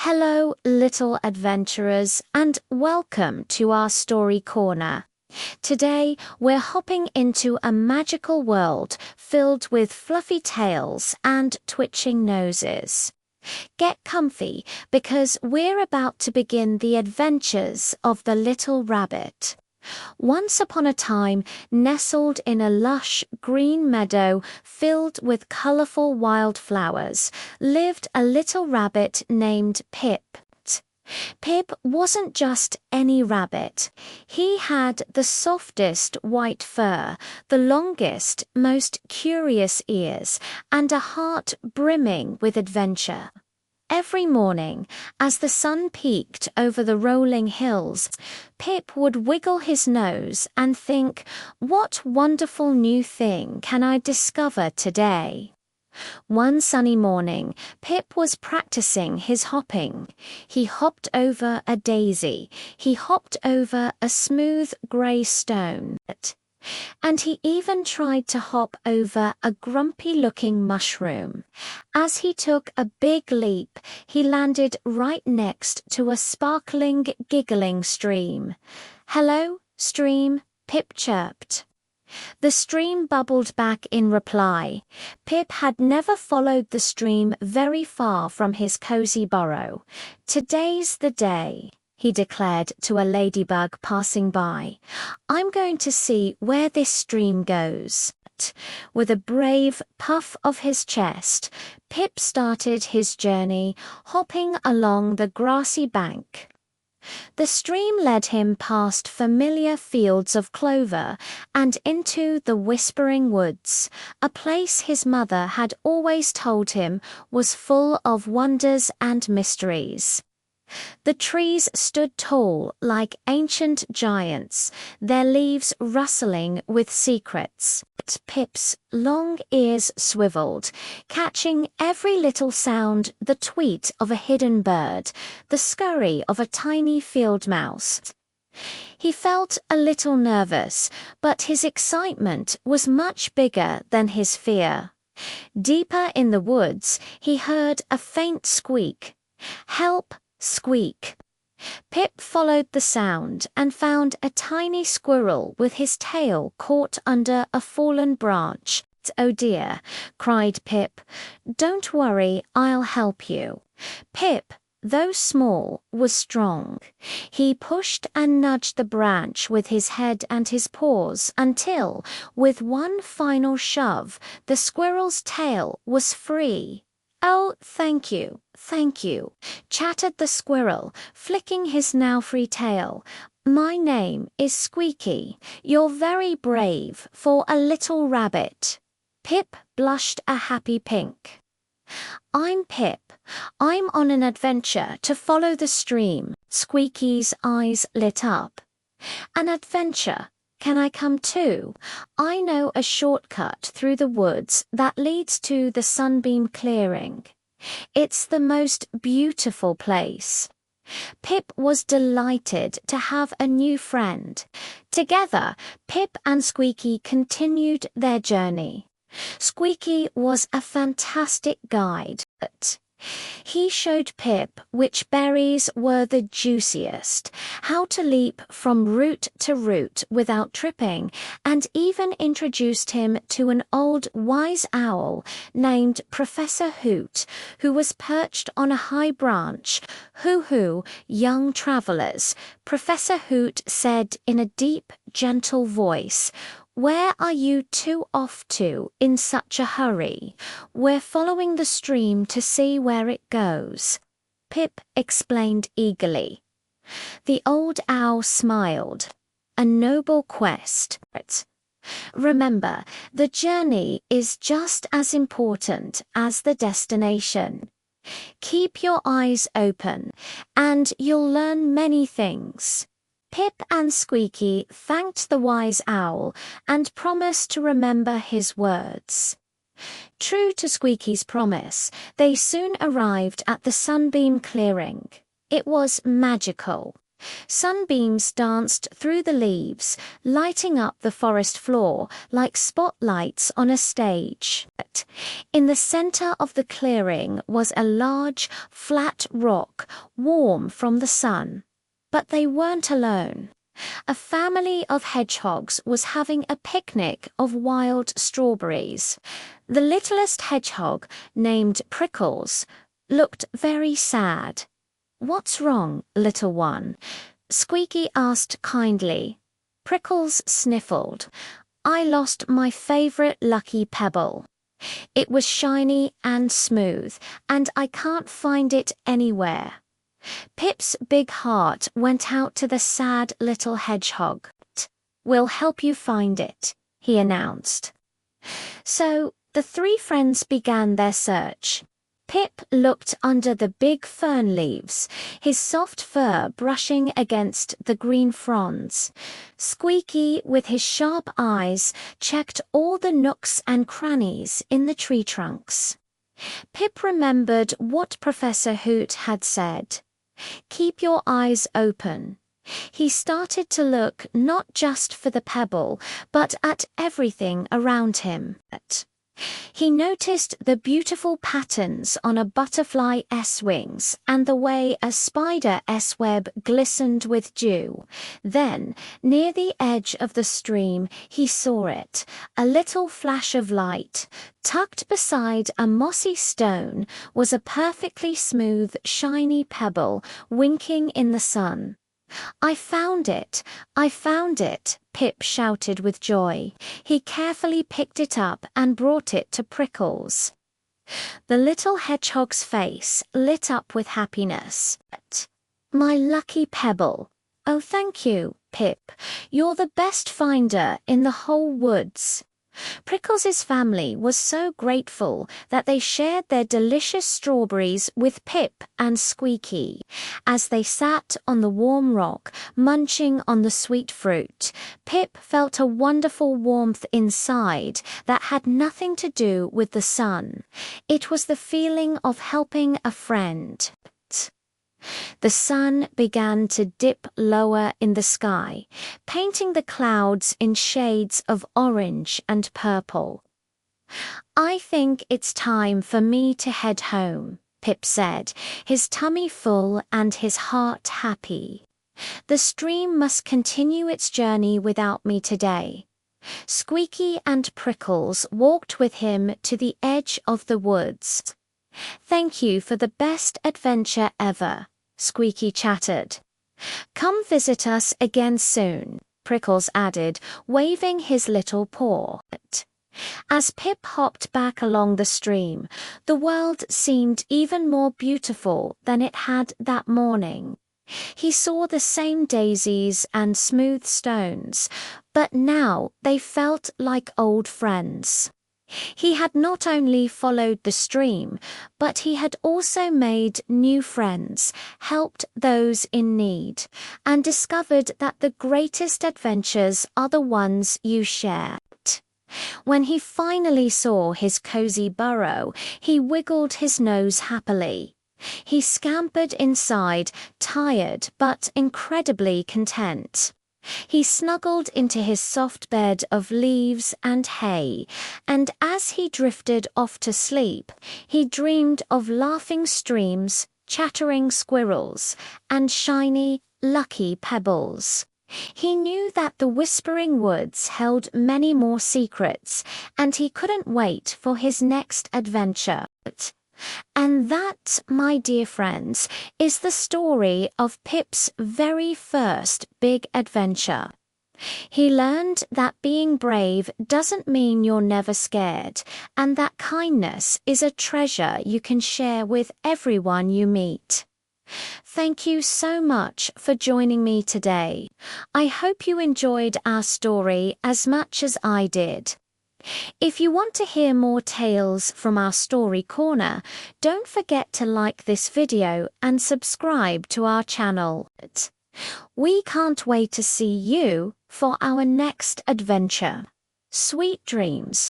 Hello, little adventurers, and welcome to our story corner. Today, we're hopping into a magical world filled with fluffy tails and twitching noses. Get comfy because we're about to begin the adventures of the little rabbit. Once upon a time, nestled in a lush green meadow filled with colorful wildflowers, lived a little rabbit named Pip. Pip wasn't just any rabbit. He had the softest white fur, the longest, most curious ears, and a heart brimming with adventure. Every morning, as the sun peeked over the rolling hills, Pip would wiggle his nose and think, "What wonderful new thing can I discover today?" One sunny morning, Pip was practicing his hopping. He hopped over a daisy. He hopped over a smooth grey stone. And he even tried to hop over a grumpy-looking mushroom. As he took a big leap, he landed right next to a sparkling, giggling stream. "Hello, stream," Pip chirped. The stream bubbled back in reply. Pip had never followed the stream very far from his cozy burrow. "Today's the day," he declared to a ladybug passing by. "I'm going to see where this stream goes." With a brave puff of his chest, Pip started his journey, hopping along the grassy bank. The stream led him past familiar fields of clover and into the Whispering Woods, a place his mother had always told him was full of wonders and mysteries. The trees stood tall like ancient giants, their leaves rustling with secrets. Pip's long ears swiveled, catching every little sound, the tweet of a hidden bird, the scurry of a tiny field mouse. He felt a little nervous, but his excitement was much bigger than his fear. Deeper in the woods, he heard a faint squeak. "Help!" Squeak. Pip followed the sound and found a tiny squirrel with his tail caught under a fallen branch. "Oh dear," cried Pip. "Don't worry, I'll help you." Pip, though small, was strong. He pushed and nudged the branch with his head and his paws until, with one final shove, the squirrel's tail was free. "Oh, thank you, chattered the squirrel, flicking his now free tail. "My name is Squeaky. You're very brave for a little rabbit." Pip blushed a happy pink. "I'm Pip. I'm on an adventure to follow the stream." Squeaky's eyes lit up. "An adventure? Can I come too? I know a shortcut through the woods that leads to the Sunbeam Clearing. It's the most beautiful place." Pip was delighted to have a new friend. Together, Pip and Squeaky continued their journey. Squeaky was a fantastic guide. He showed Pip which berries were the juiciest, how to leap from root to root without tripping, and even introduced him to an old wise owl named Professor Hoot, who was perched on a high branch. "Hoo-hoo, young travelers," Professor Hoot said in a deep, gentle voice. "Where are you two off to in such a hurry?" "We're following the stream to see where it goes," Pip explained eagerly. The old owl smiled. "A noble quest. Remember, the journey is just as important as the destination. Keep your eyes open, and you'll learn many things." Pip and Squeaky thanked the wise owl and promised to remember his words. True to Squeaky's promise, they soon arrived at the Sunbeam Clearing. It was magical. Sunbeams danced through the leaves, lighting up the forest floor like spotlights on a stage. In the center of the clearing was a large, flat rock, warm from the sun. But they weren't alone. A family of hedgehogs was having a picnic of wild strawberries. The littlest hedgehog, named Prickles, looked very sad. "What's wrong, little one?" Squeaky asked kindly. Prickles sniffled. "I lost my favorite lucky pebble. It was shiny and smooth, and I can't find it anywhere." Pip's big heart went out to the sad little hedgehog. "We'll help you find it," he announced. So the three friends began their search. Pip looked under the big fern leaves, his soft fur brushing against the green fronds. Squeaky, with his sharp eyes, checked all the nooks and crannies in the tree trunks. Pip remembered what Professor Hoot had said. "Keep your eyes open." He started to look not just for the pebble, but at everything around him. He noticed the beautiful patterns on a butterfly S-wings and the way a spider S-web glistened with dew. Then, near the edge of the stream, he saw it, a little flash of light. Tucked beside a mossy stone was a perfectly smooth, shiny pebble winking in the sun. "I found it! I found it!" Pip shouted with joy. He carefully picked it up and brought it to Prickles. The little hedgehog's face lit up with happiness. "My lucky pebble! Oh, thank you, Pip. You're the best finder in the whole woods." Prickles' family was so grateful that they shared their delicious strawberries with Pip and Squeaky. As they sat on the warm rock, munching on the sweet fruit, Pip felt a wonderful warmth inside that had nothing to do with the sun. It was the feeling of helping a friend. The sun began to dip lower in the sky, painting the clouds in shades of orange and purple. "I think it's time for me to head home," Pip said, his tummy full and his heart happy. "The stream must continue its journey without me today." Squeaky and Prickles walked with him to the edge of the woods. "Thank you for the best adventure ever," Squeaky chattered. "Come visit us again soon," Prickles added, waving his little paw. As Pip hopped back along the stream, the world seemed even more beautiful than it had that morning. He saw the same daisies and smooth stones, but now they felt like old friends. He had not only followed the stream, but he had also made new friends, helped those in need, and discovered that the greatest adventures are the ones you share. When he finally saw his cozy burrow, he wiggled his nose happily. He scampered inside, tired but incredibly content. He snuggled into his soft bed of leaves and hay, and as he drifted off to sleep, he dreamed of laughing streams, chattering squirrels, and shiny, lucky pebbles. He knew that the Whispering Woods held many more secrets, and he couldn't wait for his next adventure. And that, my dear friends, is the story of Pip's very first big adventure. He learned that being brave doesn't mean you're never scared, and that kindness is a treasure you can share with everyone you meet. Thank you so much for joining me today. I hope you enjoyed our story as much as I did. If you want to hear more tales from our Story Corner, don't forget to like this video and subscribe to our channel. We can't wait to see you for our next adventure. Sweet dreams.